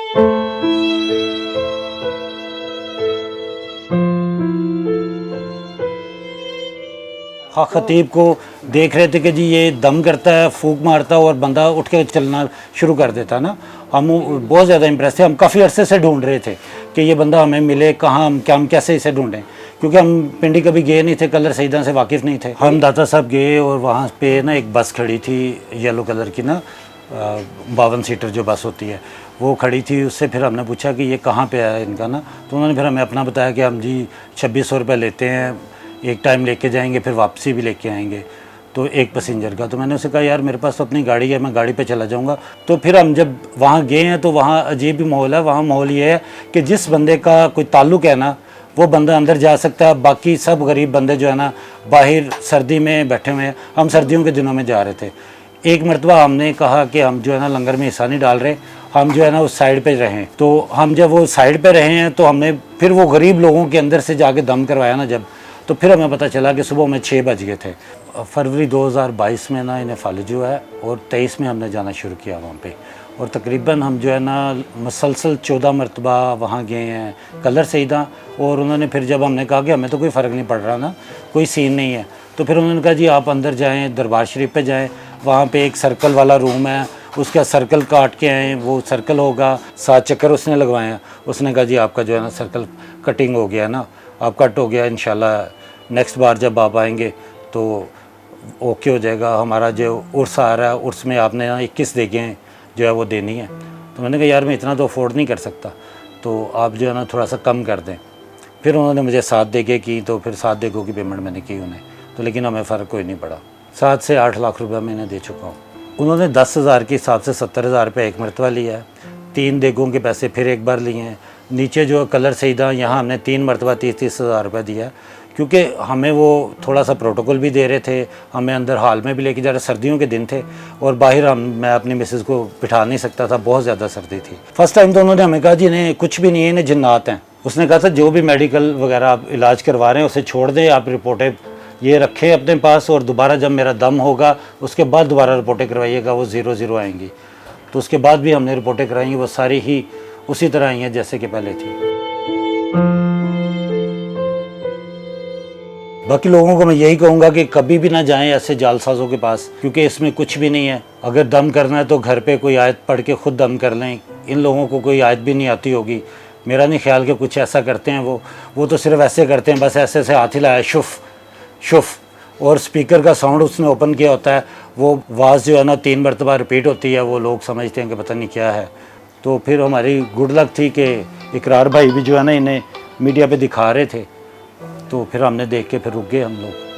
हाँ, खतीब को देख रहे थे कि जी ये दम करता है, फूंक मारता है और बंदा उठ के चलना शुरू कर देता ना। हम बहुत ज़्यादा इम्प्रेस थे। हम काफ़ी अरसे से ढूंढ रहे थे कि ये बंदा हमें मिले, कहाँ हम कैसे इसे ढूंढें, क्योंकि हम पिंडी कभी गए नहीं थे, कलर सईदा से वाकिफ़ नहीं थे। हम दाता साहब गए और वहाँ पे ना एक बस खड़ी थी येलो कलर की ना, 52 सीटर जो बस होती है वो खड़ी थी। उससे फिर हमने पूछा कि ये कहाँ पे है इनका ना, तो उन्होंने फिर हमें अपना बताया कि हम जी 2600 रुपये लेते हैं, एक टाइम लेके जाएंगे फिर वापसी भी लेके आएंगे, तो एक पैसेंजर का। तो मैंने उसे कहा यार मेरे पास तो अपनी गाड़ी है, मैं गाड़ी पे चला जाऊंगा। तो फिर हम जब वहाँ गए हैं तो वहाँ अजीब भी माहौल है। वहाँ माहौल ये है कि जिस बंदे का कोई ताल्लुक़ है ना वो बंदा अंदर जा सकता है, बाकी सब गरीब बंदे जो है ना बाहर सर्दी में बैठे हुए हैं। हम सर्दियों के दिनों में जा रहे थे। एक मरतबा हमने कहा कि हम जो है ना लंगर में हिस्सा नहीं डाल रहे, हम जो है ना उस साइड पे रहें। तो हम जब वो साइड पे रहे हैं तो हमने फिर वो गरीब लोगों के अंदर से जाके दम करवाया ना जब, तो फिर हमें पता चला कि सुबह में 6 बज गए थे। फरवरी 2022 में ना इन्हें फालज हुआ है और 23 में हमने जाना शुरू किया वहाँ पे। और तकरीबन हम जो है ना मसलसल 14 मरतबा वहाँ गए हैं कलर सईदा। और उन्होंने फिर जब हमने कहा कि हमें तो कोई फ़र्क नहीं पड़ रहा ना, कोई सीन नहीं है, तो फिर उन्होंने कहा जी आप अंदर जाएँ, दरबार शरीफ पे जाएँ, वहाँ पे एक सर्कल वाला रूम है, उसका सर्कल काट के आएँ, वो सर्कल होगा, 7 चक्कर उसने लगवाए हैं। उसने कहा जी आपका जो है ना सर्कल कटिंग हो गया ना, आप कट हो गया, इंशाल्लाह नेक्स्ट बार जब आप आएंगे तो ओके हो जाएगा। हमारा जो उर्स आ रहा है उर्स में आपने ना 21 देखें जो है वो देनी है। तो मैंने कहा यार मैं इतना तो अफोर्ड नहीं कर सकता, तो आप जो है ना थोड़ा सा कम कर दें। फिर उन्होंने मुझे 7 देगे की, तो फिर 7 देगों की पेमेंट मैंने की उन्हें, तो लेकिन हमें फ़र्क कोई नहीं पड़ा। 7 से 8 लाख रुपये मैंने दे चुका हूँ। उन्होंने 10,000 के हिसाब से 70,000 रुपये एक मरतबा लिया है, 3 देगों के पैसे फिर एक बार लिए हैं। नीचे जो कलर सईदा यहाँ हमने 3 मरतबा 30-30 हज़ार रुपये दिया है, क्योंकि हमें वो थोड़ा सा प्रोटोकॉल भी दे रहे थे, हमें अंदर हॉल में भी लेके जा रहे। सर्दियों के दिन थे और बाहर मैं अपनी मिसेज़ को बिठा नहीं सकता था, बहुत ज़्यादा सर्दी थी। फर्स्ट टाइम तो उन्होंने हमें कहा जी इन्हें कुछ भी नहीं है, इन्हें जिन्नात हैं। उसने कहा था जो भी मेडिकल वगैरह आप इलाज करवा रहे हैं उसे छोड़ दें, आप रिपोर्टें ये रखें अपने पास, और दोबारा जब मेरा दम होगा उसके बाद दोबारा रिपोर्टें करवाइएगा, वो 0-0 आएंगी। तो उसके बाद भी हमने रिपोर्टें कराई, वो सारी ही उसी तरह आई हैं जैसे कि पहले थी। बाकी लोगों को मैं यही कहूँगा कि कभी भी ना जाएं ऐसे जालसाज़ों के पास, क्योंकि इसमें कुछ भी नहीं है। अगर दम करना है तो घर पे कोई आयत पढ़ के ख़ुद दम कर लें। इन लोगों को कोई आयत भी नहीं आती होगी, मेरा नहीं ख्याल कि कुछ ऐसा करते हैं। वो तो सिर्फ ऐसे करते हैं, बस ऐसे ऐसे हाथ हिलाया शुफ शुफ, और स्पीकर का साउंड उसने ओपन किया होता है, वो आवाज़ जो है ना 3 मरतबा रिपीट होती है, वो लोग समझते हैं कि पता नहीं क्या है। तो फिर हमारी गुड लक थी कि इकरार भाई भी जो है ना इन्हें मीडिया पे दिखा रहे थे, तो फिर हमने देख के फिर रुक गए हम लोग।